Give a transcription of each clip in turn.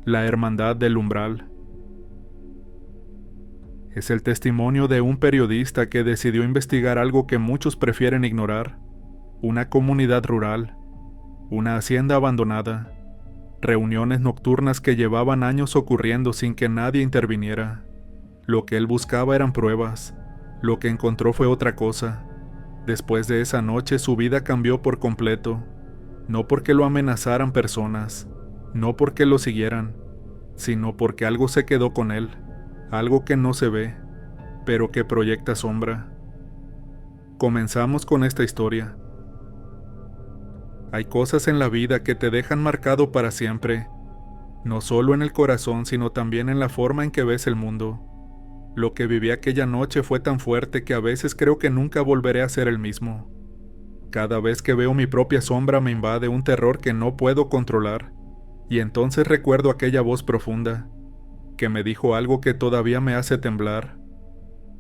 La Hermandad del Umbral. Es el testimonio de un periodista que decidió investigar algo que muchos prefieren ignorar: una comunidad rural, una hacienda abandonada, reuniones nocturnas que llevaban años ocurriendo sin que nadie interviniera. Lo que él buscaba eran pruebas, lo que encontró fue otra cosa. Después de esa noche su vida cambió por completo, no porque lo amenazaran personas, no porque lo siguieran, sino porque algo se quedó con él, algo que no se ve, pero que proyecta sombra. Comenzamos con esta historia. Hay cosas en la vida que te dejan marcado para siempre, no solo en el corazón, sino también en la forma en que ves el mundo. Lo que viví aquella noche fue tan fuerte que a veces creo que nunca volveré a ser el mismo. Cada vez que veo mi propia sombra me invade un terror que no puedo controlar, y entonces recuerdo aquella voz profunda, que me dijo algo que todavía me hace temblar.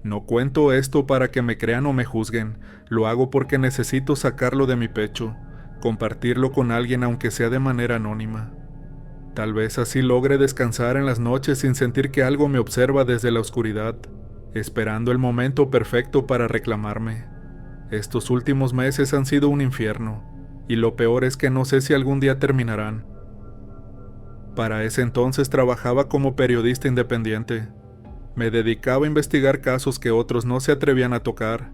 No cuento esto para que me crean o me juzguen, lo hago porque necesito sacarlo de mi pecho, compartirlo con alguien aunque sea de manera anónima. Tal vez así logre descansar en las noches sin sentir que algo me observa desde la oscuridad, esperando el momento perfecto para reclamarme. Estos últimos meses han sido un infierno, y lo peor es que no sé si algún día terminarán. Para ese entonces trabajaba como periodista independiente. Me dedicaba a investigar casos que otros no se atrevían a tocar,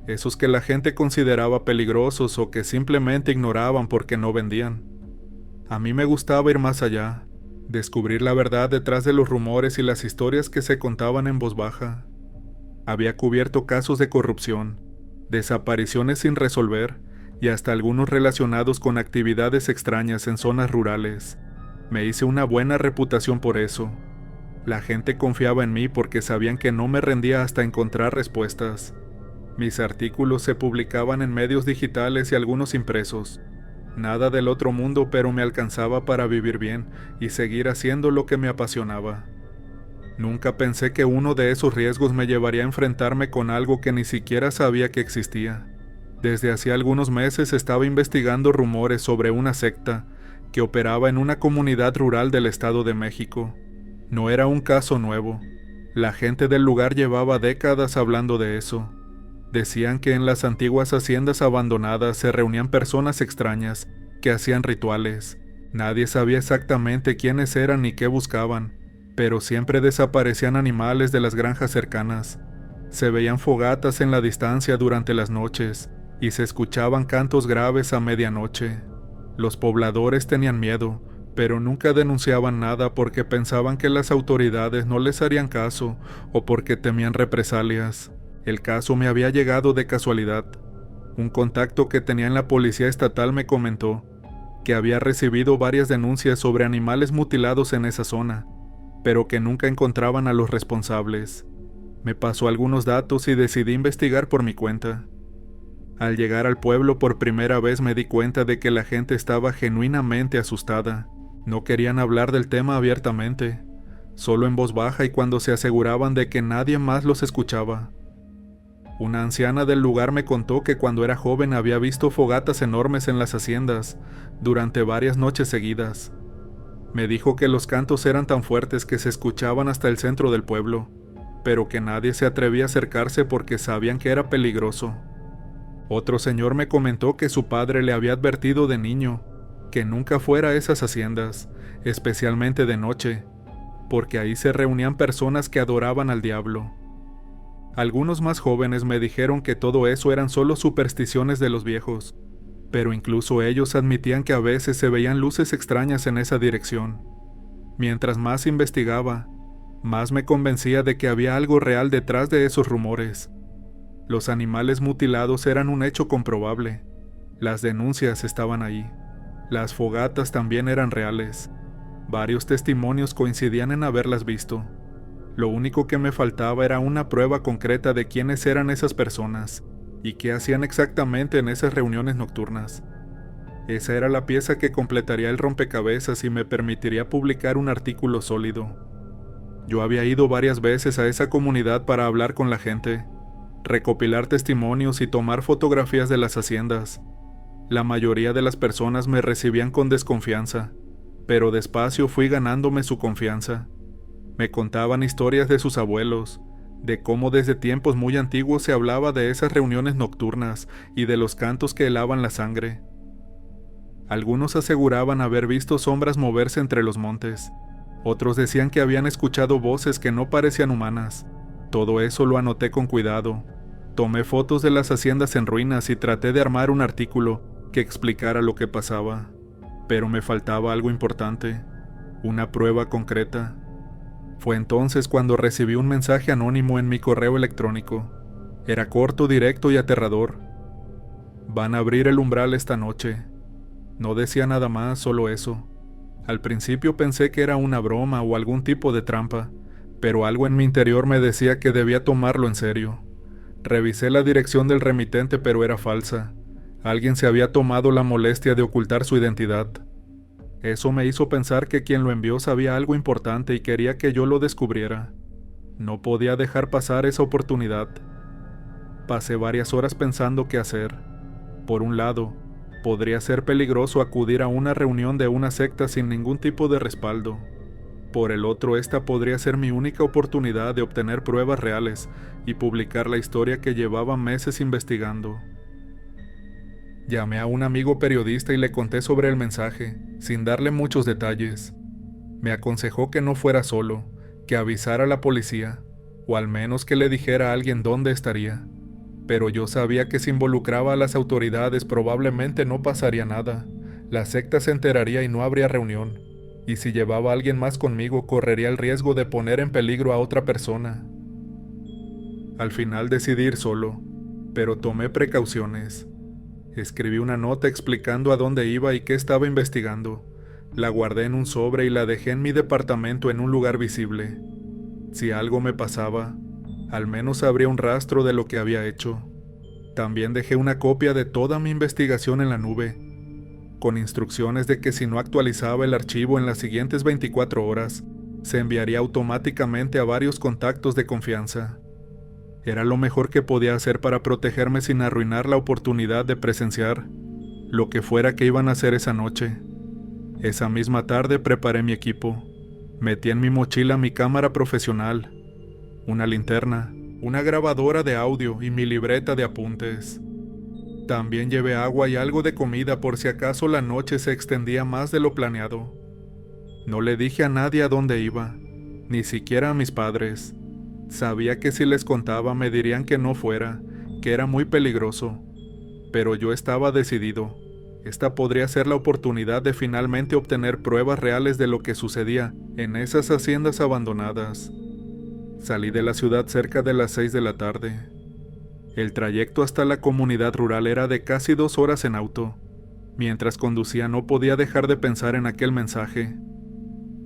esos que la gente consideraba peligrosos o que simplemente ignoraban porque no vendían. A mí me gustaba ir más allá, descubrir la verdad detrás de los rumores y las historias que se contaban en voz baja. Había cubierto casos de corrupción, desapariciones sin resolver y hasta algunos relacionados con actividades extrañas en zonas rurales. Me hice una buena reputación por eso. La gente confiaba en mí porque sabían que no me rendía hasta encontrar respuestas. Mis artículos se publicaban en medios digitales y algunos impresos. Nada del otro mundo, pero me alcanzaba para vivir bien y seguir haciendo lo que me apasionaba. Nunca pensé que uno de esos riesgos me llevaría a enfrentarme con algo que ni siquiera sabía que existía. Desde hacía algunos meses estaba investigando rumores sobre una secta que operaba en una comunidad rural del Estado de México. No era un caso nuevo. La gente del lugar llevaba décadas hablando de eso. Decían que en las antiguas haciendas abandonadas se reunían personas extrañas que hacían rituales. Nadie sabía exactamente quiénes eran ni qué buscaban, pero siempre desaparecían animales de las granjas cercanas. Se veían fogatas en la distancia durante las noches y se escuchaban cantos graves a medianoche. Los pobladores tenían miedo, pero nunca denunciaban nada porque pensaban que las autoridades no les harían caso o porque temían represalias. El caso me había llegado de casualidad. Un contacto que tenía en la policía estatal me comentó que había recibido varias denuncias sobre animales mutilados en esa zona, pero que nunca encontraban a los responsables. Me pasó algunos datos y decidí investigar por mi cuenta. Al llegar al pueblo por primera vez me di cuenta de que la gente estaba genuinamente asustada. No querían hablar del tema abiertamente, solo en voz baja y cuando se aseguraban de que nadie más los escuchaba. Una anciana del lugar me contó que cuando era joven había visto fogatas enormes en las haciendas durante varias noches seguidas. Me dijo que los cantos eran tan fuertes que se escuchaban hasta el centro del pueblo, pero que nadie se atrevía a acercarse porque sabían que era peligroso. Otro señor me comentó que su padre le había advertido de niño que nunca fuera a esas haciendas, especialmente de noche, porque ahí se reunían personas que adoraban al diablo. Algunos más jóvenes me dijeron que todo eso eran solo supersticiones de los viejos, pero incluso ellos admitían que a veces se veían luces extrañas en esa dirección. Mientras más investigaba, más me convencía de que había algo real detrás de esos rumores. Los animales mutilados eran un hecho comprobable. Las denuncias estaban ahí. Las fogatas también eran reales. Varios testimonios coincidían en haberlas visto. Lo único que me faltaba era una prueba concreta de quiénes eran esas personas y qué hacían exactamente en esas reuniones nocturnas. Esa era la pieza que completaría el rompecabezas y me permitiría publicar un artículo sólido. Yo había ido varias veces a esa comunidad para hablar con la gente, recopilar testimonios y tomar fotografías de las haciendas. La mayoría de las personas me recibían con desconfianza. pero despacio fui ganándome su confianza. Me contaban historias de sus abuelos, de cómo desde tiempos muy antiguos se hablaba de esas reuniones nocturnas y de los cantos que helaban la sangre. Algunos aseguraban haber visto sombras moverse entre los montes. Otros decían que habían escuchado voces que no parecían humanas. Todo eso lo anoté con cuidado. Tomé fotos de las haciendas en ruinas y traté de armar un artículo que explicara lo que pasaba. Pero me faltaba algo importante, una prueba concreta. Fue entonces cuando recibí un mensaje anónimo en mi correo electrónico. Era corto, directo y aterrador. Van a abrir el umbral esta noche. No decía nada más, solo eso. Al principio pensé que era una broma o algún tipo de trampa, pero algo en mi interior me decía que debía tomarlo en serio. Revisé la dirección del remitente, pero era falsa. Alguien se había tomado la molestia de ocultar su identidad. Eso me hizo pensar que quien lo envió sabía algo importante y quería que yo lo descubriera. No podía dejar pasar esa oportunidad. Pasé varias horas pensando qué hacer. Por un lado, podría ser peligroso acudir a una reunión de una secta sin ningún tipo de respaldo. Por el otro, esta podría ser mi única oportunidad de obtener pruebas reales y publicar la historia que llevaba meses investigando. Llamé a un amigo periodista y le conté sobre el mensaje, sin darle muchos detalles. Me aconsejó que no fuera solo, que avisara a la policía, o al menos que le dijera a alguien dónde estaría. Pero yo sabía que si involucraba a las autoridades probablemente no pasaría nada. La secta se enteraría y no habría reunión. Y si llevaba a alguien más conmigo, correría el riesgo de poner en peligro a otra persona. Al final decidí ir solo, pero tomé precauciones. Escribí una nota explicando a dónde iba y qué estaba investigando. La guardé en un sobre y la dejé en mi departamento en un lugar visible. Si algo me pasaba, al menos habría un rastro de lo que había hecho. También dejé una copia de toda mi investigación en la nube, con instrucciones de que si no actualizaba el archivo en las siguientes 24 horas, se enviaría automáticamente a varios contactos de confianza. Era lo mejor que podía hacer para protegerme sin arruinar la oportunidad de presenciar lo que fuera que iban a hacer esa noche. Esa misma tarde preparé mi equipo. Metí en mi mochila mi cámara profesional, una linterna, una grabadora de audio y mi libreta de apuntes. También llevé agua y algo de comida por si acaso la noche se extendía más de lo planeado. No le dije a nadie a dónde iba, ni siquiera a mis padres. Sabía que si les contaba me dirían que no fuera, que era muy peligroso. Pero yo estaba decidido. Esta podría ser la oportunidad de finalmente obtener pruebas reales de lo que sucedía en esas haciendas abandonadas. Salí de la ciudad cerca de las 6 de la tarde. El trayecto hasta la comunidad rural era de casi 2 horas en auto. Mientras conducía no podía dejar de pensar en aquel mensaje.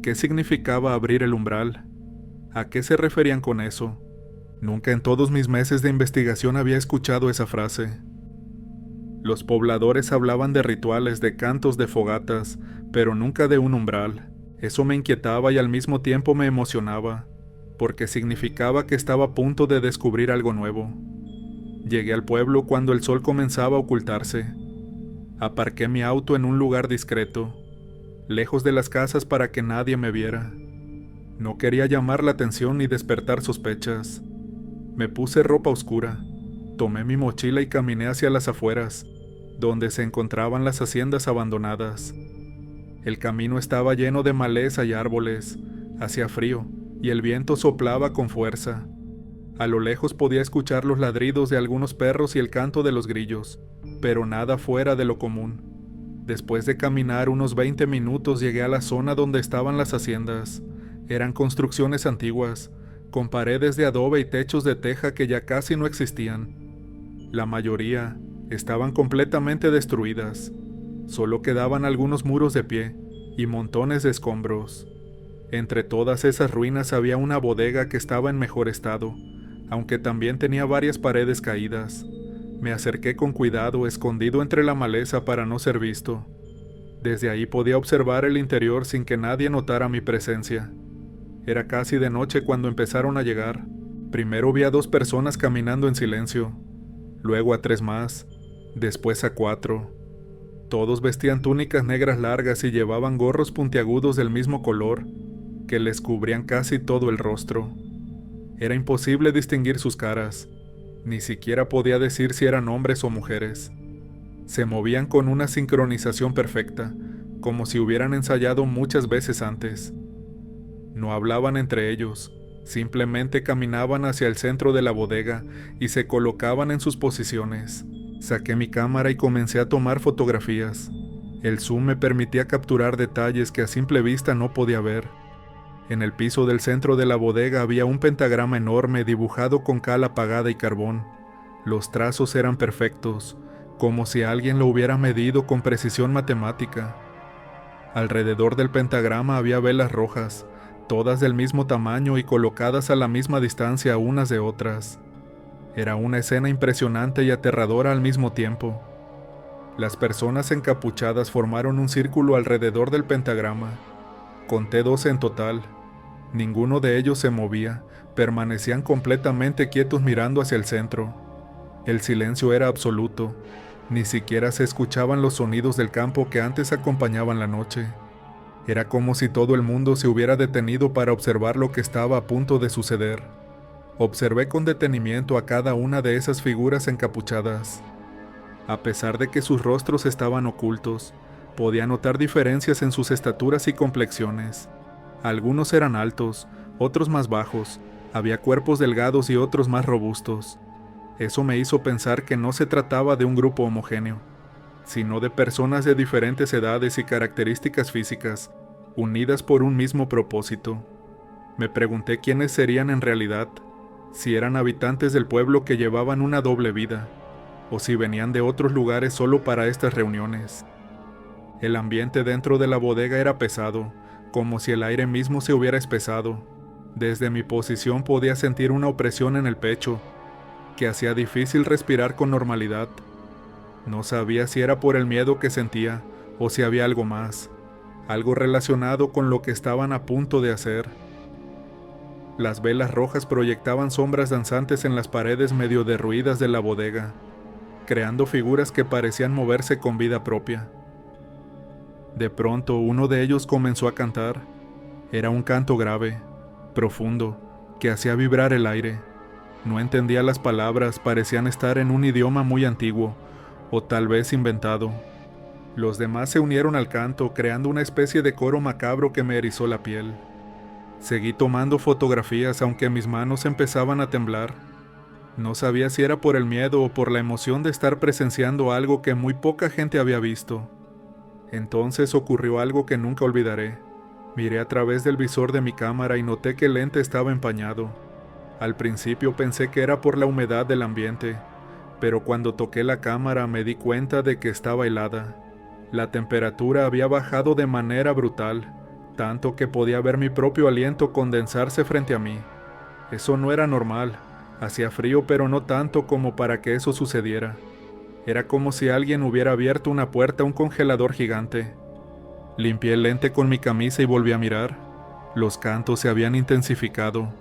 ¿Qué significaba abrir el umbral? ¿A qué se referían con eso? Nunca en todos mis meses de investigación había escuchado esa frase. Los pobladores hablaban de rituales, de cantos, de fogatas, pero nunca de un umbral. Eso me inquietaba y al mismo tiempo me emocionaba, porque significaba que estaba a punto de descubrir algo nuevo. Llegué al pueblo cuando el sol comenzaba a ocultarse. Aparqué mi auto en un lugar discreto, lejos de las casas para que nadie me viera. No quería llamar la atención ni despertar sospechas. Me puse ropa oscura, tomé mi mochila y caminé hacia las afueras, donde se encontraban las haciendas abandonadas. El camino estaba lleno de maleza y árboles, hacía frío, y el viento soplaba con fuerza. A lo lejos podía escuchar los ladridos de algunos perros y el canto de los grillos, pero nada fuera de lo común. Después de caminar unos 20 minutos llegué a la zona donde estaban las haciendas. Eran construcciones antiguas, con paredes de adobe y techos de teja que ya casi no existían. La mayoría estaban completamente destruidas. Solo quedaban algunos muros de pie y montones de escombros. Entre todas esas ruinas había una bodega que estaba en mejor estado, aunque también tenía varias paredes caídas. Me acerqué con cuidado, escondido entre la maleza para no ser visto. Desde ahí podía observar el interior sin que nadie notara mi presencia. Era casi de noche cuando empezaron a llegar. Primero vi a 2 personas caminando en silencio, luego a 3 más, después a 4. Todos vestían túnicas negras largas y llevaban gorros puntiagudos del mismo color, que les cubrían casi todo el rostro. Era imposible distinguir sus caras, ni siquiera podía decir si eran hombres o mujeres. Se movían con una sincronización perfecta, como si hubieran ensayado muchas veces antes. No hablaban entre ellos, simplemente caminaban hacia el centro de la bodega y se colocaban en sus posiciones. Saqué mi cámara y comencé a tomar fotografías. El zoom me permitía capturar detalles que a simple vista no podía ver. En el piso del centro de la bodega había un pentagrama enorme dibujado con cal apagada y carbón. Los trazos eran perfectos, como si alguien lo hubiera medido con precisión matemática. Alrededor del pentagrama había velas rojas, todas del mismo tamaño y colocadas a la misma distancia unas de otras. Era una escena impresionante y aterradora al mismo tiempo. Las personas encapuchadas formaron un círculo alrededor del pentagrama. Conté 12 en total. Ninguno de ellos se movía, permanecían completamente quietos mirando hacia el centro. El silencio era absoluto. Ni siquiera se escuchaban los sonidos del campo que antes acompañaban la noche. Era como si todo el mundo se hubiera detenido para observar lo que estaba a punto de suceder. Observé con detenimiento a cada una de esas figuras encapuchadas. A pesar de que sus rostros estaban ocultos, podía notar diferencias en sus estaturas y complexiones. Algunos eran altos, otros más bajos, había cuerpos delgados y otros más robustos. Eso me hizo pensar que no se trataba de un grupo homogéneo, sino de personas de diferentes edades y características físicas, unidas por un mismo propósito. Me pregunté quiénes serían en realidad, si eran habitantes del pueblo que llevaban una doble vida, o si venían de otros lugares solo para estas reuniones. El ambiente dentro de la bodega era pesado, como si el aire mismo se hubiera espesado. Desde mi posición podía sentir una opresión en el pecho, que hacía difícil respirar con normalidad. No sabía si era por el miedo que sentía, o si había algo más, algo relacionado con lo que estaban a punto de hacer. Las velas rojas proyectaban sombras danzantes en las paredes medio derruidas de la bodega, creando figuras que parecían moverse con vida propia. De pronto, uno de ellos comenzó a cantar. Era un canto grave, profundo, que hacía vibrar el aire. No entendía las palabras, parecían estar en un idioma muy antiguo, o tal vez inventado. Los demás se unieron al canto, creando una especie de coro macabro que me erizó la piel. Seguí tomando fotografías, aunque mis manos empezaban a temblar. No sabía si era por el miedo o por la emoción de estar presenciando algo que muy poca gente había visto. Entonces ocurrió algo que nunca olvidaré. Miré a través del visor de mi cámara y noté que el lente estaba empañado. Al principio pensé que era por la humedad del ambiente, pero cuando toqué la cámara me di cuenta de que estaba helada. La temperatura había bajado de manera brutal, tanto que podía ver mi propio aliento condensarse frente a mí. Eso no era normal. Hacía frío, pero no tanto como para que eso sucediera. Era como si alguien hubiera abierto una puerta a un congelador gigante. Limpié el lente con mi camisa y volví a mirar. Los cantos se habían intensificado.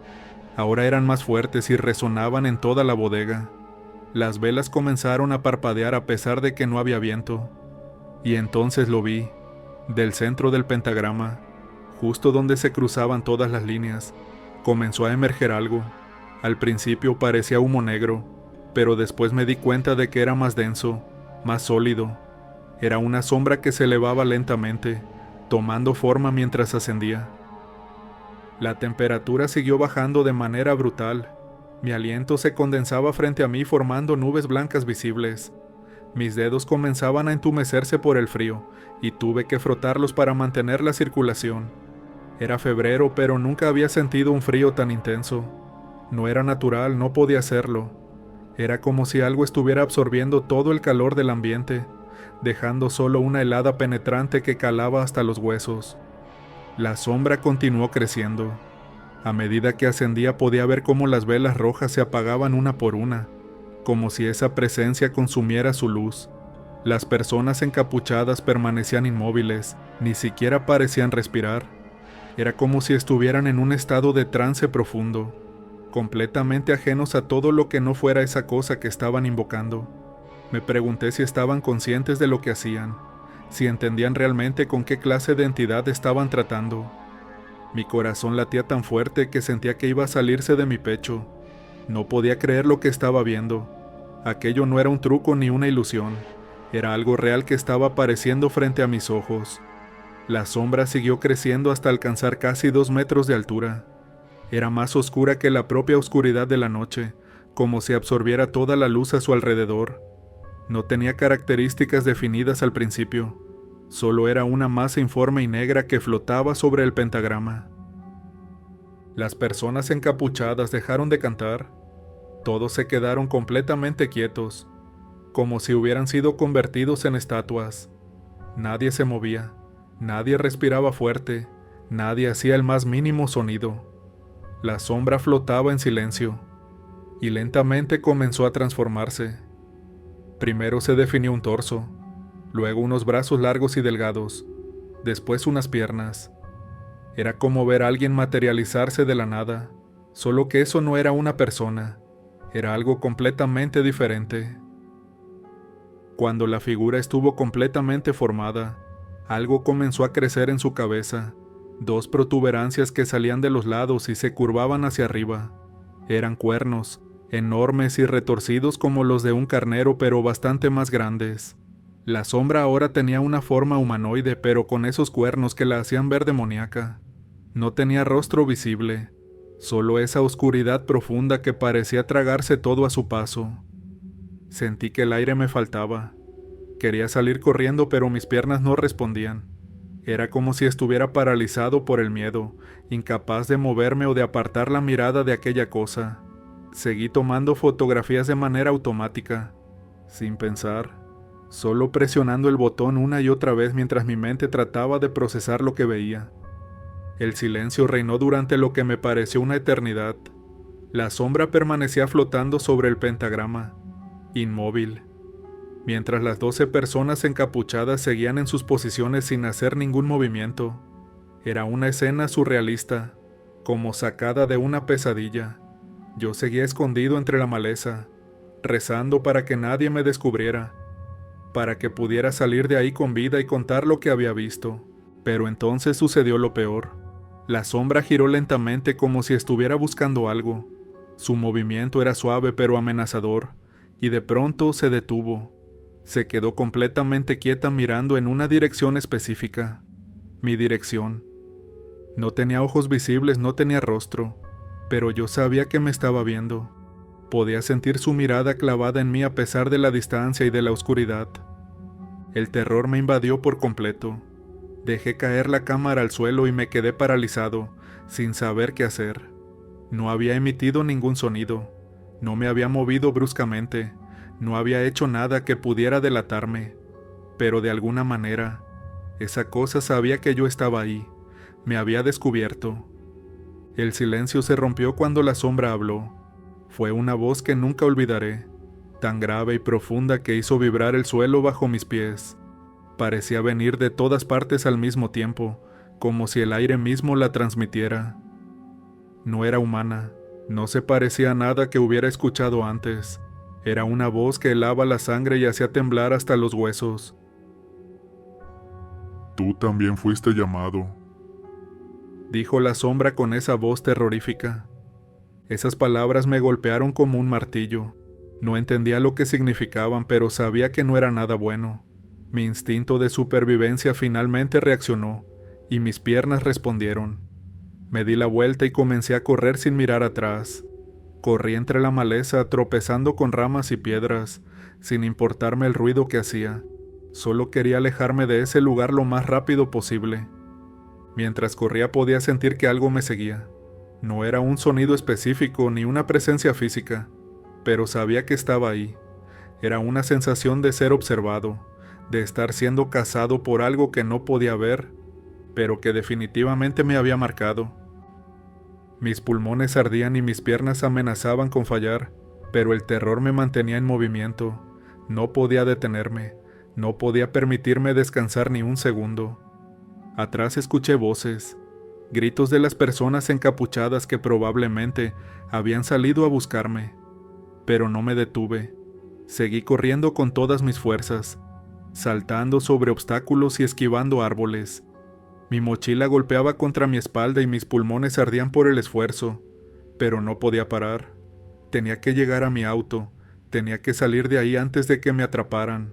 Ahora eran más fuertes y resonaban en toda la bodega. Las velas comenzaron a parpadear a pesar de que no había viento. Y entonces lo vi, del centro del pentagrama, justo donde se cruzaban todas las líneas, comenzó a emerger algo. Al principio parecía humo negro, pero después me di cuenta de que era más denso, más sólido. Era una sombra que se elevaba lentamente, tomando forma mientras ascendía. La temperatura siguió bajando de manera brutal. Mi aliento se condensaba frente a mí formando nubes blancas visibles. Mis dedos comenzaban a entumecerse por el frío, y tuve que frotarlos para mantener la circulación. Era febrero, pero nunca había sentido un frío tan intenso. No era natural, no podía hacerlo. Era como si algo estuviera absorbiendo todo el calor del ambiente, dejando solo una helada penetrante que calaba hasta los huesos. La sombra continuó creciendo. A medida que ascendía podía ver cómo las velas rojas se apagaban una por una, como si esa presencia consumiera su luz. Las personas encapuchadas permanecían inmóviles, ni siquiera parecían respirar. Era como si estuvieran en un estado de trance profundo, completamente ajenos a todo lo que no fuera esa cosa que estaban invocando. Me pregunté si estaban conscientes de lo que hacían, si entendían realmente con qué clase de entidad estaban tratando. Mi corazón latía tan fuerte que sentía que iba a salirse de mi pecho. No podía creer lo que estaba viendo. Aquello no era un truco ni una ilusión. Era algo real que estaba apareciendo frente a mis ojos. La sombra siguió creciendo hasta alcanzar casi 2 metros de altura. Era más oscura que la propia oscuridad de la noche, como si absorbiera toda la luz a su alrededor. No tenía características definidas al principio. Solo era una masa informe y negra que flotaba sobre el pentagrama. Las personas encapuchadas dejaron de cantar. Todos se quedaron completamente quietos, como si hubieran sido convertidos en estatuas. Nadie se movía, nadie respiraba fuerte, nadie hacía el más mínimo sonido. La sombra flotaba en silencio, y lentamente comenzó a transformarse. Primero se definió un torso, luego unos brazos largos y delgados, después unas piernas. Era como ver a alguien materializarse de la nada, solo que eso no era una persona, era algo completamente diferente. Cuando la figura estuvo completamente formada, algo comenzó a crecer en su cabeza, 2 protuberancias que salían de los lados y se curvaban hacia arriba. Eran cuernos, enormes y retorcidos como los de un carnero, pero bastante más grandes. La sombra ahora tenía una forma humanoide, pero con esos cuernos que la hacían ver demoníaca. No tenía rostro visible, solo esa oscuridad profunda que parecía tragarse todo a su paso. Sentí que el aire me faltaba. Quería salir corriendo, pero mis piernas no respondían. Era como si estuviera paralizado por el miedo, incapaz de moverme o de apartar la mirada de aquella cosa. Seguí tomando fotografías de manera automática, sin pensar, solo presionando el botón una y otra vez mientras mi mente trataba de procesar lo que veía. El silencio reinó durante lo que me pareció una eternidad. La sombra permanecía flotando sobre el pentagrama, inmóvil, mientras las 12 personas encapuchadas seguían en sus posiciones sin hacer ningún movimiento. Era una escena surrealista, como sacada de una pesadilla. Yo seguía escondido entre la maleza, rezando para que nadie me descubriera, para que pudiera salir de ahí con vida y contar lo que había visto. Pero entonces sucedió lo peor. La sombra giró lentamente como si estuviera buscando algo. Su movimiento era suave pero amenazador, y de pronto se detuvo. Se quedó completamente quieta mirando en una dirección específica. Mi dirección. No tenía ojos visibles, no tenía rostro, pero yo sabía que me estaba viendo. Podía sentir su mirada clavada en mí a pesar de la distancia y de la oscuridad. El terror me invadió por completo. Dejé caer la cámara al suelo y me quedé paralizado, sin saber qué hacer. No había emitido ningún sonido, no me había movido bruscamente, no había hecho nada que pudiera delatarme, pero de alguna manera, esa cosa sabía que yo estaba ahí, me había descubierto. El silencio se rompió cuando la sombra habló. Fue una voz que nunca olvidaré, tan grave y profunda que hizo vibrar el suelo bajo mis pies. Parecía venir de todas partes al mismo tiempo, como si el aire mismo la transmitiera. No era humana, no se parecía a nada que hubiera escuchado antes. Era una voz que helaba la sangre y hacía temblar hasta los huesos. Tú también fuiste llamado, dijo la sombra con esa voz terrorífica. Esas palabras me golpearon como un martillo. No entendía lo que significaban, pero sabía que no era nada bueno. Mi instinto de supervivencia finalmente reaccionó, y mis piernas respondieron. Me di la vuelta y comencé a correr sin mirar atrás. Corrí entre la maleza, tropezando con ramas y piedras, sin importarme el ruido que hacía. Solo quería alejarme de ese lugar lo más rápido posible. Mientras corría podía sentir que algo me seguía. No era un sonido específico ni una presencia física, pero sabía que estaba ahí. Era una sensación de ser observado, de estar siendo cazado por algo que no podía ver, pero que definitivamente me había marcado. Mis pulmones ardían y mis piernas amenazaban con fallar, pero el terror me mantenía en movimiento. No podía detenerme, no podía permitirme descansar ni un segundo. Atrás escuché voces, gritos de las personas encapuchadas que probablemente habían salido a buscarme, pero no me detuve. Seguí corriendo con todas mis fuerzas. saltando sobre obstáculos y esquivando árboles. Mi mochila golpeaba contra mi espalda y mis pulmones ardían por el esfuerzo, pero no podía parar. Tenía que llegar a mi auto, tenía que salir de ahí antes de que me atraparan.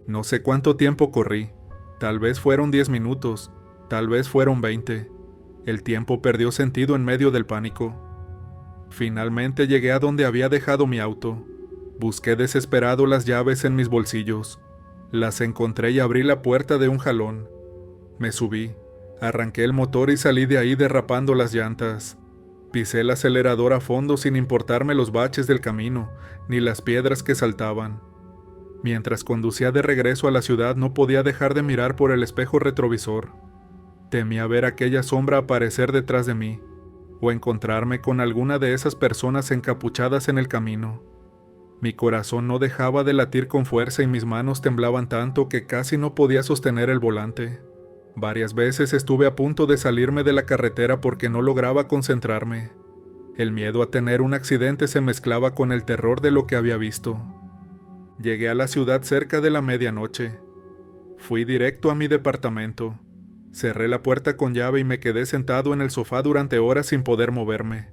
No sé cuánto tiempo corrí, tal vez fueron 10 minutos, tal vez fueron 20. El tiempo perdió sentido en medio del pánico. Finalmente llegué a donde había dejado mi auto. Busqué desesperado las llaves en mis bolsillos. Las encontré y abrí la puerta de un jalón. Me subí, arranqué el motor y salí de ahí derrapando las llantas. Pisé el acelerador a fondo sin importarme los baches del camino, ni las piedras que saltaban. Mientras conducía de regreso a la ciudad no podía dejar de mirar por el espejo retrovisor. Temía ver aquella sombra aparecer detrás de mí, o encontrarme con alguna de esas personas encapuchadas en el camino. Mi corazón no dejaba de latir con fuerza y mis manos temblaban tanto que casi no podía sostener el volante. Varias veces estuve a punto de salirme de la carretera porque no lograba concentrarme. El miedo a tener un accidente se mezclaba con el terror de lo que había visto. Llegué a la ciudad cerca de la medianoche. Fui directo a mi departamento. Cerré la puerta con llave y me quedé sentado en el sofá durante horas sin poder moverme.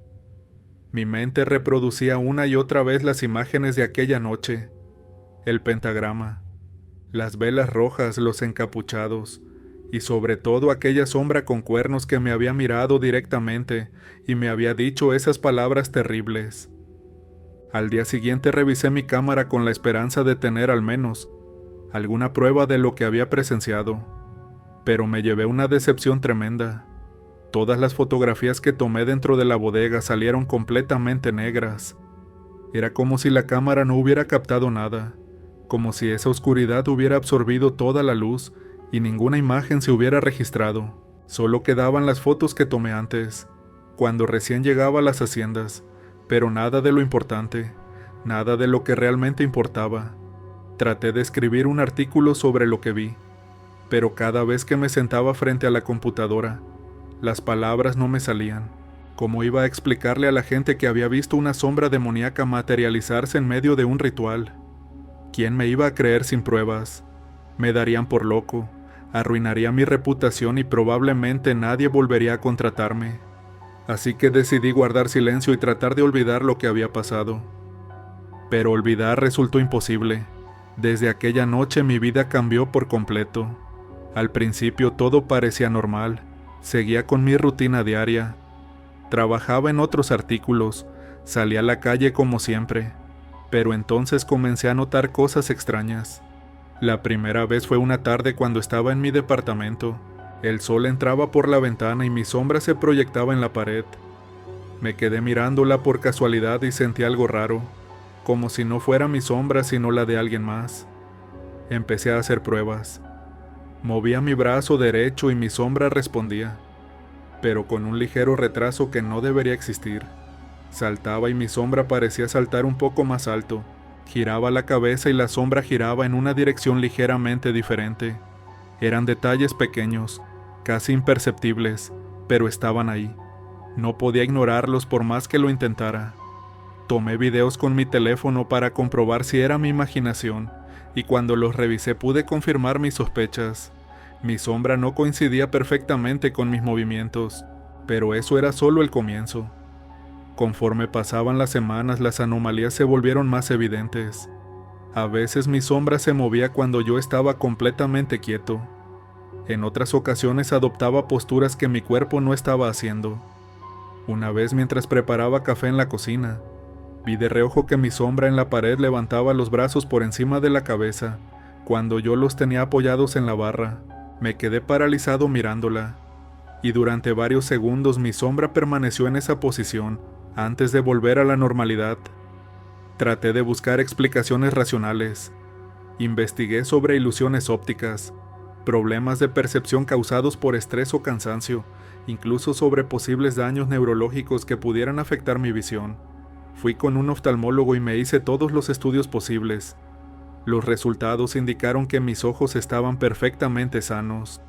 Mi mente reproducía una y otra vez las imágenes de aquella noche. El pentagrama, las velas rojas, los encapuchados, y sobre todo aquella sombra con cuernos que me había mirado directamente y me había dicho esas palabras terribles. Al día siguiente revisé mi cámara con la esperanza de tener al menos alguna prueba de lo que había presenciado, pero me llevé una decepción tremenda. Todas las fotografías que tomé dentro de la bodega salieron completamente negras. Era como si la cámara no hubiera captado nada, como si esa oscuridad hubiera absorbido toda la luz y ninguna imagen se hubiera registrado. Solo quedaban las fotos que tomé antes, cuando recién llegaba a las haciendas, pero nada de lo importante, nada de lo que realmente importaba. Traté de escribir un artículo sobre lo que vi, pero cada vez que me sentaba frente a la computadora, las palabras no me salían. ¿Cómo iba a explicarle a la gente que había visto una sombra demoníaca materializarse en medio de un ritual? ¿Quién me iba a creer sin pruebas? Me darían por loco, arruinaría mi reputación y probablemente nadie volvería a contratarme. Así que decidí guardar silencio y tratar de olvidar lo que había pasado. Pero olvidar resultó imposible. Desde aquella noche mi vida cambió por completo. Al principio todo parecía normal. Seguía con mi rutina diaria. Trabajaba en otros artículos, salía a la calle como siempre, pero entonces comencé a notar cosas extrañas. La primera vez fue una tarde cuando estaba en mi departamento. El sol entraba por la ventana y mi sombra se proyectaba en la pared. Me quedé mirándola por casualidad y sentí algo raro, como si no fuera mi sombra sino la de alguien más. Empecé a hacer pruebas. Movía mi brazo derecho y mi sombra respondía, pero con un ligero retraso que no debería existir. Saltaba y mi sombra parecía saltar un poco más alto. Giraba la cabeza y la sombra giraba en una dirección ligeramente diferente. Eran detalles pequeños, casi imperceptibles, pero estaban ahí. No podía ignorarlos por más que lo intentara. Tomé videos con mi teléfono para comprobar si era mi imaginación, y cuando los revisé pude confirmar mis sospechas. Mi sombra no coincidía perfectamente con mis movimientos, pero eso era solo el comienzo. Conforme pasaban las semanas, las anomalías se volvieron más evidentes. A veces mi sombra se movía cuando yo estaba completamente quieto. En otras ocasiones adoptaba posturas que mi cuerpo no estaba haciendo. Una vez mientras preparaba café en la cocina, vi de reojo que mi sombra en la pared levantaba los brazos por encima de la cabeza, cuando yo los tenía apoyados en la barra. Me quedé paralizado mirándola, y durante varios segundos mi sombra permaneció en esa posición, antes de volver a la normalidad. Traté de buscar explicaciones racionales. Investigué sobre ilusiones ópticas, problemas de percepción causados por estrés o cansancio, incluso sobre posibles daños neurológicos que pudieran afectar mi visión. Fui con un oftalmólogo y me hice todos los estudios posibles. Los resultados indicaron que mis ojos estaban perfectamente sanos.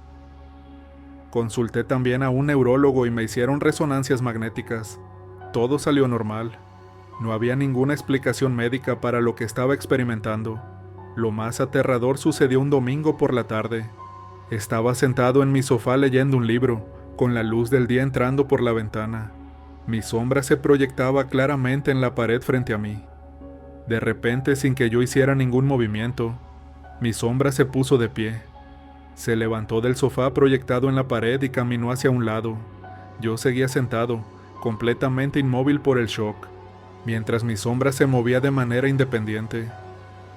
Consulté también a un neurólogo y me hicieron resonancias magnéticas. Todo salió normal. No había ninguna explicación médica para lo que estaba experimentando. Lo más aterrador sucedió un domingo por la tarde. Estaba sentado en mi sofá leyendo un libro, con la luz del día entrando por la ventana. Mi sombra se proyectaba claramente en la pared frente a mí. De repente, sin que yo hiciera ningún movimiento, mi sombra se puso de pie. Se levantó del sofá proyectado en la pared y caminó hacia un lado. Yo seguía sentado, completamente inmóvil por el shock, mientras mi sombra se movía de manera independiente.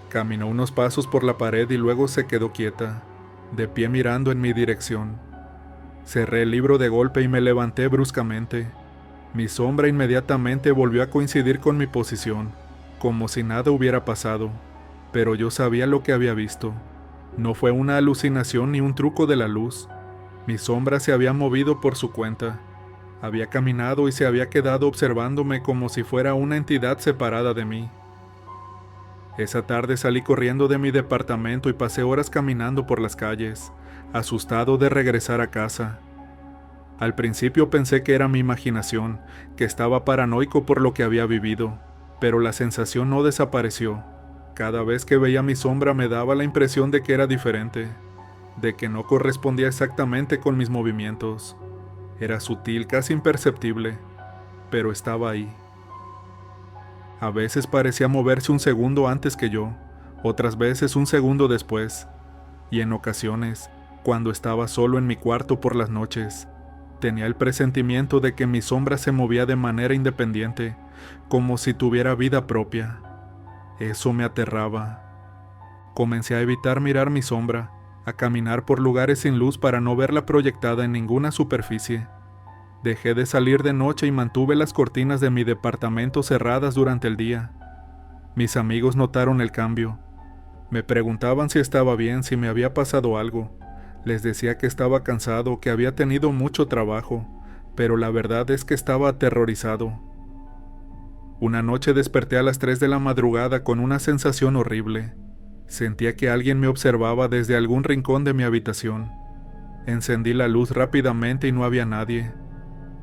Caminó unos pasos por la pared y luego se quedó quieta, de pie mirando en mi dirección. Cerré el libro de golpe y me levanté bruscamente. Mi sombra inmediatamente volvió a coincidir con mi posición, como si nada hubiera pasado, pero yo sabía lo que había visto. No fue una alucinación ni un truco de la luz. Mi sombra se había movido por su cuenta. Había caminado y se había quedado observándome como si fuera una entidad separada de mí. Esa tarde salí corriendo de mi departamento y pasé horas caminando por las calles, asustado de regresar a casa. Al principio pensé que era mi imaginación, que estaba paranoico por lo que había vivido, pero la sensación no desapareció. Cada vez que veía mi sombra me daba la impresión de que era diferente, de que no correspondía exactamente con mis movimientos. Era sutil, casi imperceptible, pero estaba ahí. A veces parecía moverse un segundo antes que yo, otras veces un segundo después, y en ocasiones, cuando estaba solo en mi cuarto por las noches, tenía el presentimiento de que mi sombra se movía de manera independiente, como si tuviera vida propia. Eso me aterraba. Comencé a evitar mirar mi sombra, a caminar por lugares sin luz para no verla proyectada en ninguna superficie. Dejé de salir de noche y mantuve las cortinas de mi departamento cerradas durante el día. Mis amigos notaron el cambio. Me preguntaban si estaba bien, si me había pasado algo. Les decía que estaba cansado, que había tenido mucho trabajo, pero la verdad es que estaba aterrorizado. Una noche desperté a las 3 de la madrugada con una sensación horrible. Sentía que alguien me observaba desde algún rincón de mi habitación. Encendí la luz rápidamente y no había nadie,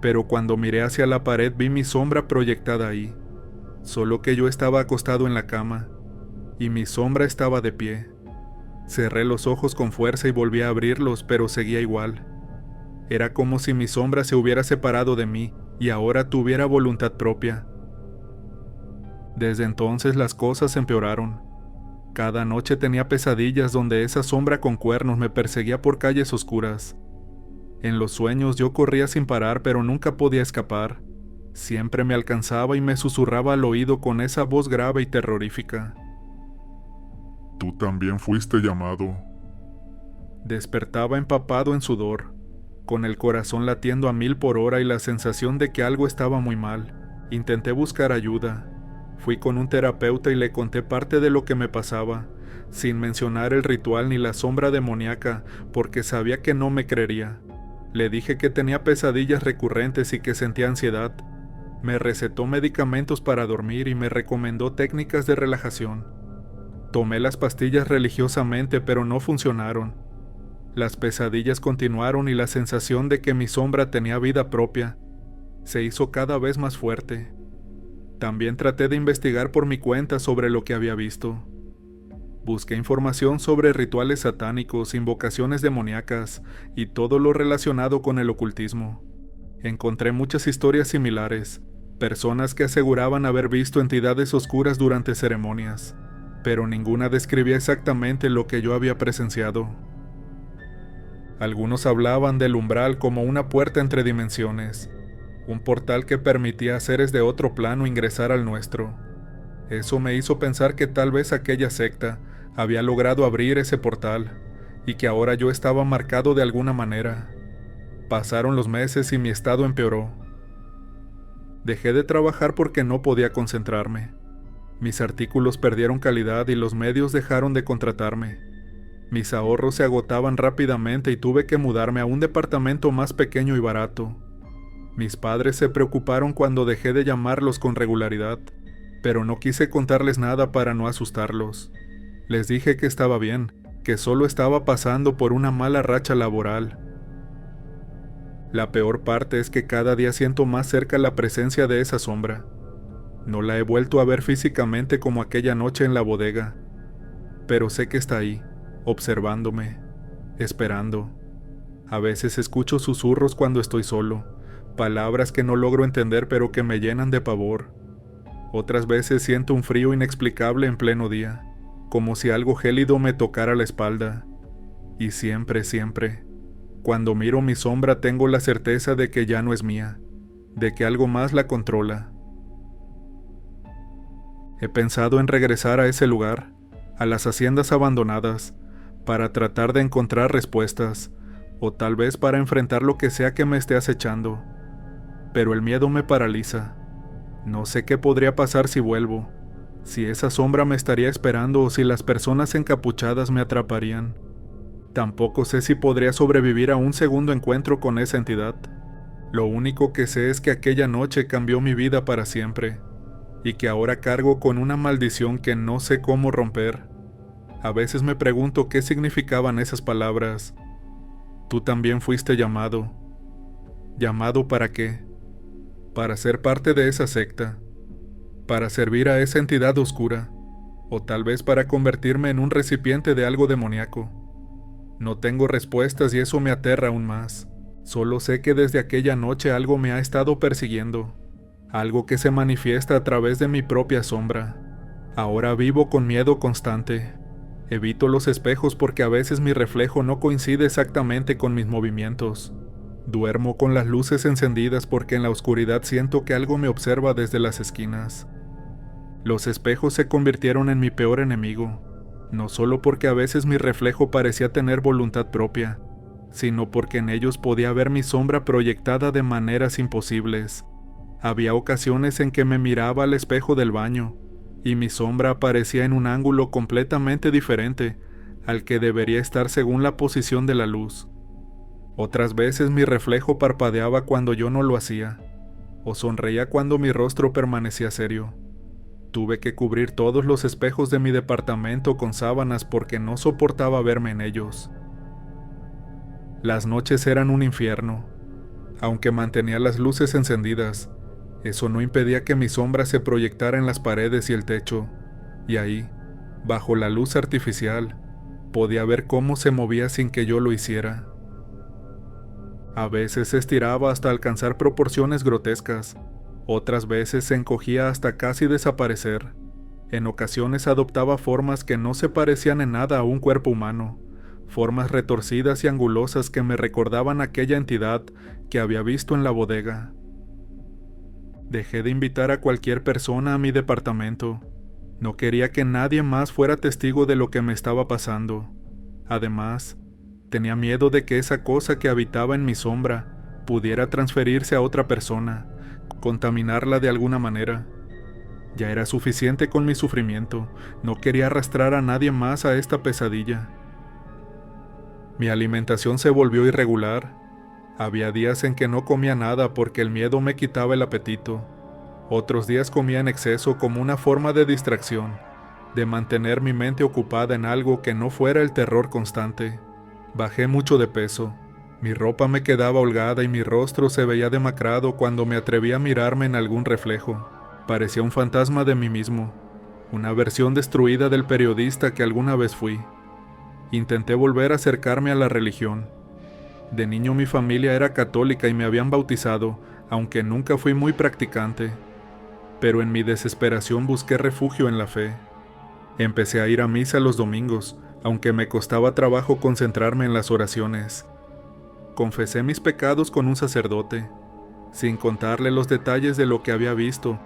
pero cuando miré hacia la pared vi mi sombra proyectada ahí, solo que yo estaba acostado en la cama, y mi sombra estaba de pie. Cerré los ojos con fuerza y volví a abrirlos, pero seguía igual. Era como si mi sombra se hubiera separado de mí y ahora tuviera voluntad propia. Desde entonces las cosas empeoraron. Cada noche tenía pesadillas donde esa sombra con cuernos me perseguía por calles oscuras. En los sueños yo corría sin parar, pero nunca podía escapar. Siempre me alcanzaba y me susurraba al oído con esa voz grave y terrorífica. Tú también fuiste llamado. Despertaba empapado en sudor, con el corazón latiendo a 1000 por hora y la sensación de que algo estaba muy mal. Intenté buscar ayuda. Fui con un terapeuta y le conté parte de lo que me pasaba, sin mencionar el ritual ni la sombra demoníaca, porque sabía que no me creería. Le dije que tenía pesadillas recurrentes y que sentía ansiedad. Me recetó medicamentos para dormir y me recomendó técnicas de relajación. Tomé las pastillas religiosamente, pero no funcionaron. Las pesadillas continuaron y la sensación de que mi sombra tenía vida propia se hizo cada vez más fuerte. También traté de investigar por mi cuenta sobre lo que había visto. Busqué información sobre rituales satánicos, invocaciones demoníacas y todo lo relacionado con el ocultismo. Encontré muchas historias similares, personas que aseguraban haber visto entidades oscuras durante ceremonias, pero ninguna describía exactamente lo que yo había presenciado. Algunos hablaban del umbral como una puerta entre dimensiones, un portal que permitía a seres de otro plano ingresar al nuestro. Eso me hizo pensar que tal vez aquella secta había logrado abrir ese portal, y que ahora yo estaba marcado de alguna manera. Pasaron los meses y mi estado empeoró. Dejé de trabajar porque no podía concentrarme. Mis artículos perdieron calidad y los medios dejaron de contratarme. Mis ahorros se agotaban rápidamente y tuve que mudarme a un departamento más pequeño y barato. Mis padres se preocuparon cuando dejé de llamarlos con regularidad, pero no quise contarles nada para no asustarlos. Les dije que estaba bien, que solo estaba pasando por una mala racha laboral. La peor parte es que cada día siento más cerca la presencia de esa sombra. No la he vuelto a ver físicamente como aquella noche en la bodega. pero sé que está ahí, observándome, esperando. A veces escucho susurros cuando estoy solo, palabras que no logro entender pero que me llenan de pavor. Otras veces siento un frío inexplicable en pleno día, como si algo gélido me tocara la espalda. Y siempre, cuando miro mi sombra tengo la certeza de que ya no es mía, de que algo más la controla. He pensado en regresar a ese lugar, a las haciendas abandonadas, para tratar de encontrar respuestas, o tal vez para enfrentar lo que sea que me esté acechando. Pero el miedo me paraliza. No sé qué podría pasar si vuelvo, si esa sombra me estaría esperando o si las personas encapuchadas me atraparían. Tampoco sé si podría sobrevivir a un segundo encuentro con esa entidad. Lo único que sé es que aquella noche cambió mi vida para siempre, y que ahora cargo con una maldición que no sé cómo romper. A veces me pregunto qué significaban esas palabras. Tú también fuiste llamado. ¿Llamado para qué? Para ser parte de esa secta, para servir a esa entidad oscura, o tal vez para convertirme en un recipiente de algo demoníaco. No tengo respuestas y eso me aterra aún más. Solo sé que desde aquella noche algo me ha estado persiguiendo, algo que se manifiesta a través de mi propia sombra. Ahora vivo con miedo constante. Evito los espejos porque a veces mi reflejo no coincide exactamente con mis movimientos. Duermo con las luces encendidas porque en la oscuridad siento que algo me observa desde las esquinas. Los espejos se convirtieron en mi peor enemigo, no solo porque a veces mi reflejo parecía tener voluntad propia, sino porque en ellos podía ver mi sombra proyectada de maneras imposibles. Había ocasiones en que me miraba al espejo del baño, y mi sombra aparecía en un ángulo completamente diferente al que debería estar según la posición de la luz. Otras veces mi reflejo parpadeaba cuando yo no lo hacía, o sonreía cuando mi rostro permanecía serio. Tuve que cubrir todos los espejos de mi departamento con sábanas porque no soportaba verme en ellos. Las noches eran un infierno. Aunque mantenía las luces encendidas, eso no impedía que mi sombra se proyectara en las paredes y el techo, y ahí, bajo la luz artificial, podía ver cómo se movía sin que yo lo hiciera. A veces se estiraba hasta alcanzar proporciones grotescas, otras veces se encogía hasta casi desaparecer. En ocasiones adoptaba formas que no se parecían en nada a un cuerpo humano, formas retorcidas y angulosas que me recordaban aquella entidad que había visto en la bodega. Dejé de invitar a cualquier persona a mi departamento. No quería que nadie más fuera testigo de lo que me estaba pasando. Además, tenía miedo de que esa cosa que habitaba en mi sombra pudiera transferirse a otra persona, contaminarla de alguna manera. Ya era suficiente con mi sufrimiento, no quería arrastrar a nadie más a esta pesadilla. Mi alimentación se volvió irregular. Había días en que no comía nada porque el miedo me quitaba el apetito. Otros días comía en exceso como una forma de distracción, de mantener mi mente ocupada en algo que no fuera el terror constante. Bajé mucho de peso. Mi ropa me quedaba holgada y mi rostro se veía demacrado cuando me atreví a mirarme en algún reflejo. Parecía un fantasma de mí mismo, una versión destruida del periodista que alguna vez fui. Intenté volver a acercarme a la religión. De niño mi familia era católica y me habían bautizado, aunque nunca fui muy practicante. Pero en mi desesperación busqué refugio en la fe. Empecé a ir a misa los domingos, aunque me costaba trabajo concentrarme en las oraciones. Confesé mis pecados con un sacerdote, sin contarle los detalles de lo que había visto,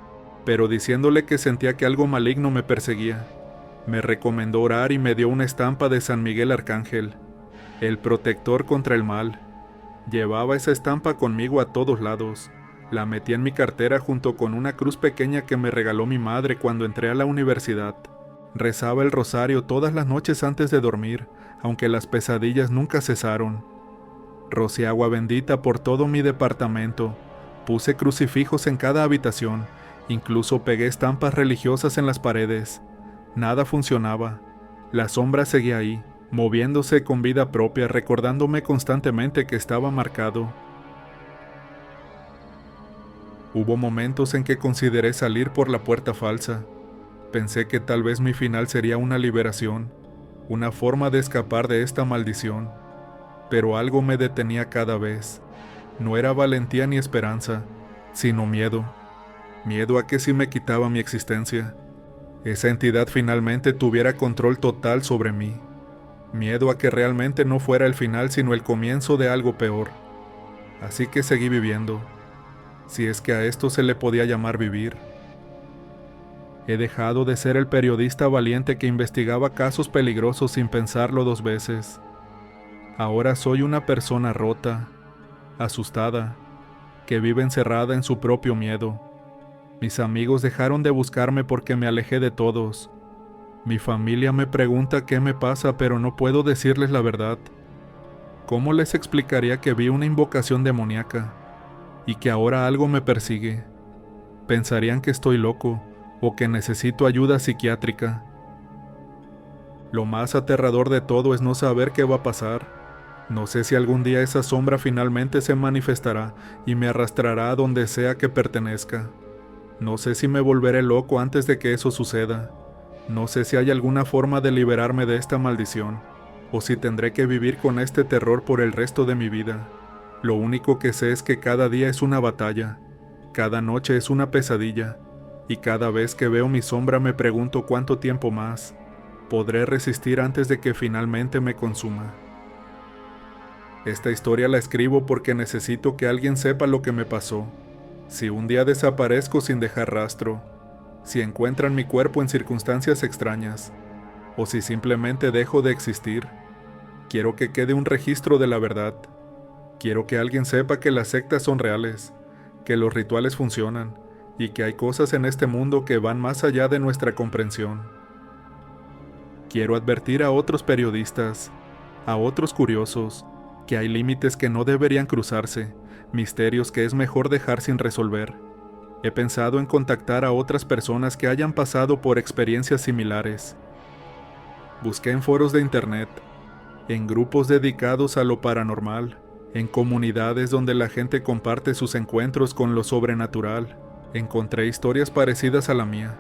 pero diciéndole que sentía que algo maligno me perseguía. Me recomendó orar y me dio una estampa de San Miguel Arcángel, el protector contra el mal. Llevaba esa estampa conmigo a todos lados. La metí en mi cartera junto con una cruz pequeña que me regaló mi madre cuando entré a la universidad. Rezaba el rosario todas las noches antes de dormir, aunque las pesadillas nunca cesaron. Rocié agua bendita por todo mi departamento. Puse crucifijos en cada habitación. Incluso pegué estampas religiosas en las paredes. Nada funcionaba. La sombra seguía ahí, moviéndose con vida propia, recordándome constantemente que estaba marcado. Hubo momentos en que consideré salir por la puerta falsa. Pensé que tal vez mi final sería una liberación, una forma de escapar de esta maldición, pero algo me detenía cada vez. No era valentía ni esperanza, sino miedo. Miedo a que si me quitaba mi existencia, esa entidad finalmente tuviera control total sobre mí. Miedo a que realmente no fuera el final sino el comienzo de algo peor. Así que seguí viviendo, si es que a esto se le podía llamar vivir. He dejado de ser el periodista valiente que investigaba casos peligrosos sin pensarlo dos veces. Ahora soy una persona rota, asustada, que vive encerrada en su propio miedo. Mis amigos dejaron de buscarme porque me alejé de todos. Mi familia me pregunta qué me pasa, pero no puedo decirles la verdad. ¿Cómo les explicaría que vi una invocación demoníaca y que ahora algo me persigue? Pensarían que estoy loco o que necesito ayuda psiquiátrica. Lo más aterrador de todo es no saber qué va a pasar. No sé si algún día esa sombra finalmente se manifestará y me arrastrará a donde sea que pertenezca. No sé si me volveré loco antes de que eso suceda. No sé si hay alguna forma de liberarme de esta maldición, o si tendré que vivir con este terror por el resto de mi vida. Lo único que sé es que cada día es una batalla, cada noche es una pesadilla, y cada vez que veo mi sombra me pregunto cuánto tiempo más podré resistir antes de que finalmente me consuma. Esta historia la escribo porque necesito que alguien sepa lo que me pasó. Si un día desaparezco sin dejar rastro, si encuentran mi cuerpo en circunstancias extrañas, o si simplemente dejo de existir, quiero que quede un registro de la verdad. Quiero que alguien sepa que las sectas son reales, que los rituales funcionan, y que hay cosas en este mundo que van más allá de nuestra comprensión. Quiero advertir a otros periodistas, a otros curiosos, que hay límites que no deberían cruzarse, misterios que es mejor dejar sin resolver. He pensado en contactar a otras personas que hayan pasado por experiencias similares. Busqué en foros de internet, en grupos dedicados a lo paranormal, en comunidades donde la gente comparte sus encuentros con lo sobrenatural. Encontré historias parecidas a la mía.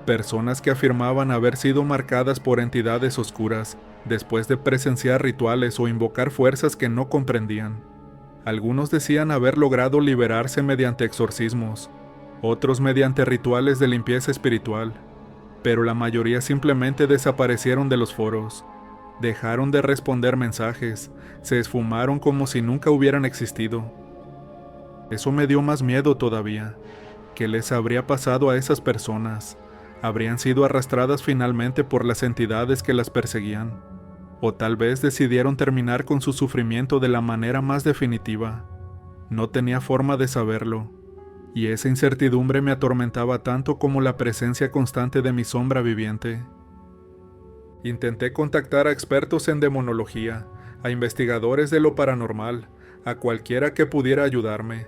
Personas que afirmaban haber sido marcadas por entidades oscuras después de presenciar rituales o invocar fuerzas que no comprendían. Algunos decían haber logrado liberarse mediante exorcismos, otros mediante rituales de limpieza espiritual, pero la mayoría simplemente desaparecieron de los foros, dejaron de responder mensajes, se esfumaron como si nunca hubieran existido. Eso me dio más miedo todavía. ¿Qué les habría pasado a esas personas? ¿Habrían sido arrastradas finalmente por las entidades que las perseguían? O tal vez decidieron terminar con su sufrimiento de la manera más definitiva. No tenía forma de saberlo, y esa incertidumbre me atormentaba tanto como la presencia constante de mi sombra viviente. Intenté contactar a expertos en demonología, a investigadores de lo paranormal, a cualquiera que pudiera ayudarme.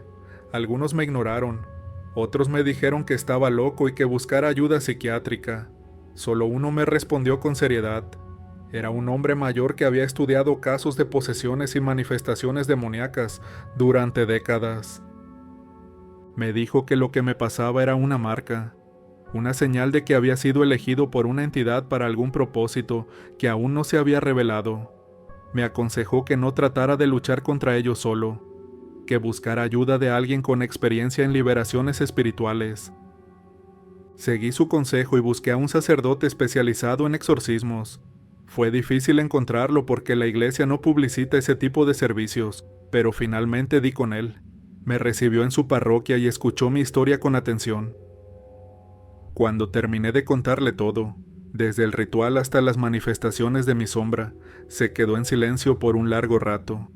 Algunos me ignoraron, otros me dijeron que estaba loco y que buscara ayuda psiquiátrica. Solo uno me respondió con seriedad. Era un hombre mayor que había estudiado casos de posesiones y manifestaciones demoníacas durante décadas. Me dijo que lo que me pasaba era una marca, una señal de que había sido elegido por una entidad para algún propósito que aún no se había revelado. Me aconsejó que no tratara de luchar contra ello solo, que buscara ayuda de alguien con experiencia en liberaciones espirituales. Seguí su consejo y busqué a un sacerdote especializado en exorcismos. Fue difícil encontrarlo porque la iglesia no publicita ese tipo de servicios, pero finalmente di con él. Me recibió en su parroquia y escuchó mi historia con atención. Cuando terminé de contarle todo, desde el ritual hasta las manifestaciones de mi sombra, se quedó en silencio por un largo rato.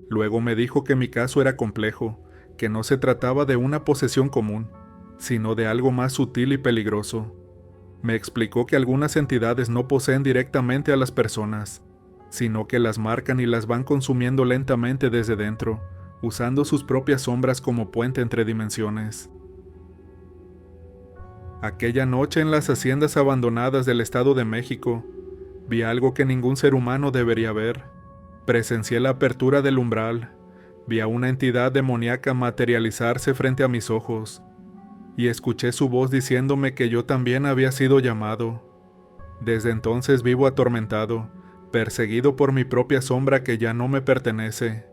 Luego me dijo que mi caso era complejo, que no se trataba de una posesión común, sino de algo más sutil y peligroso. Me explicó que algunas entidades no poseen directamente a las personas, sino que las marcan y las van consumiendo lentamente desde dentro, usando sus propias sombras como puente entre dimensiones. Aquella noche en las haciendas abandonadas del Estado de México, vi algo que ningún ser humano debería ver. Presencié la apertura del umbral, vi a una entidad demoníaca materializarse frente a mis ojos, y escuché su voz diciéndome que yo también había sido llamado. Desde entonces vivo atormentado, perseguido por mi propia sombra que ya no me pertenece.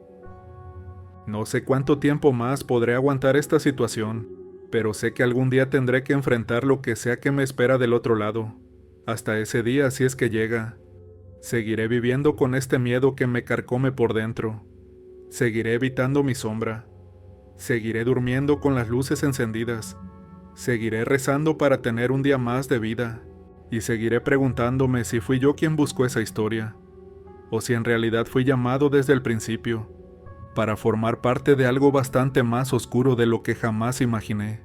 No sé cuánto tiempo más podré aguantar esta situación, pero sé que algún día tendré que enfrentar lo que sea que me espera del otro lado. Hasta ese día, si es que llega, seguiré viviendo con este miedo que me carcome por dentro. Seguiré evitando mi sombra. Seguiré durmiendo con las luces encendidas. Seguiré rezando para tener un día más de vida. Y seguiré preguntándome si fui yo quien buscó esa historia, o si en realidad fui llamado desde el principio, para formar parte de algo bastante más oscuro de lo que jamás imaginé.